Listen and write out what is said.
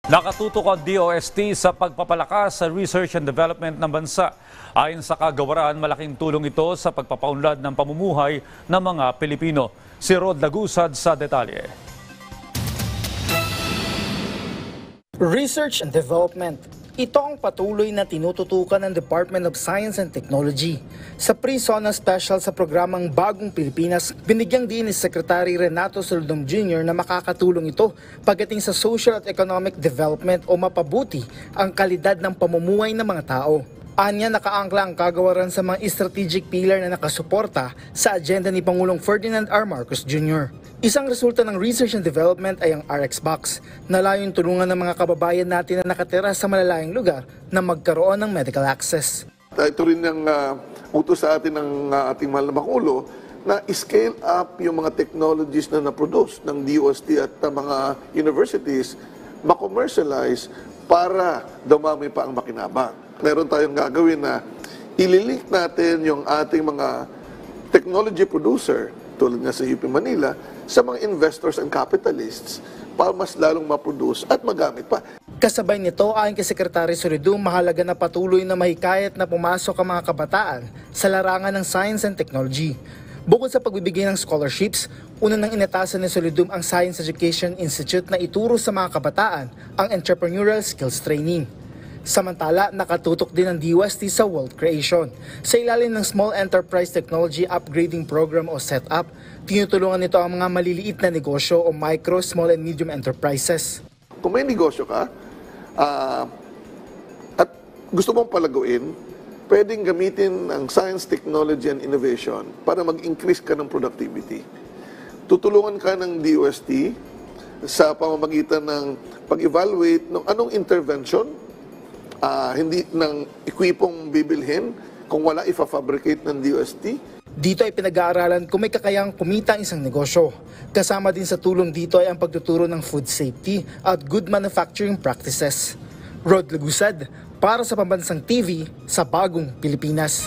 Nakatutok ang DOST sa pagpapalakas sa research and development ng bansa. Ayon sa kagawaran, malaking tulong ito sa pagpapaunlad ng pamumuhay ng mga Pilipino. Si Rod Lagusad sa detalye. Research and Development. Ito ang patuloy na tinututukan ng Department of Science and Technology. Sa pre-SONA special sa programang Bagong Pilipinas, binigyang din ni Secretary Renato Solodom Jr. na makakatulong ito pagdating sa social at economic development o mapabuti ang kalidad ng pamumuhay ng mga tao. Anya, nakaangkla ang kagawaran sa mga strategic pillar na nakasuporta sa agenda ni Pangulong Ferdinand R. Marcos Jr. Isang resulta ng research and development ay ang RX Box na layong tulungan ng mga kababayan natin na nakatira sa malalayang lugar na magkaroon ng medical access. Ito rin ang utos sa atin ng ating mahal na Pangulo na scale up yung mga technologies na na-produce ng DOST at mga universities, ma-commercialize para dumami pa ang makinabang. Meron tayong gagawin na ililink natin yung ating mga technology producer tulad nga sa UP Manila sa mga investors and capitalists para mas lalong ma-produce at magamit pa. Kasabay nito, ayon kay Secretary Solodom, mahalaga na patuloy na mahikayat na pumasok ang mga kabataan sa larangan ng science and technology. Bukod sa pagbibigay ng scholarships, una nang inatasan ni Solodom ang Science Education Institute na ituro sa mga kabataan ang entrepreneurial skills training. Samantala, nakatutok din ang DOST sa wealth creation. Sa ilalim ng Small Enterprise Technology Upgrading Program o SETUP, tinutulungan nito ang mga maliliit na negosyo o micro, small and medium enterprises. Kung may negosyo ka at gusto mong palaguin, pwedeng gamitin ang science, technology, and innovation para mag-increase ka ng productivity. Tutulungan ka ng DOST sa pamamagitan ng pag-evaluate ng anong intervention, hindi ng ekwipong bibilhin kung wala ifa-fabricate ng DOST. Dito ay pinag-aaralan kung may kakayang kumita ang isang negosyo. Kasama din sa tulong dito ay ang pagtuturo ng food safety at good manufacturing practices. Rod Lagusad, para sa Pambansang TV sa Bagong Pilipinas.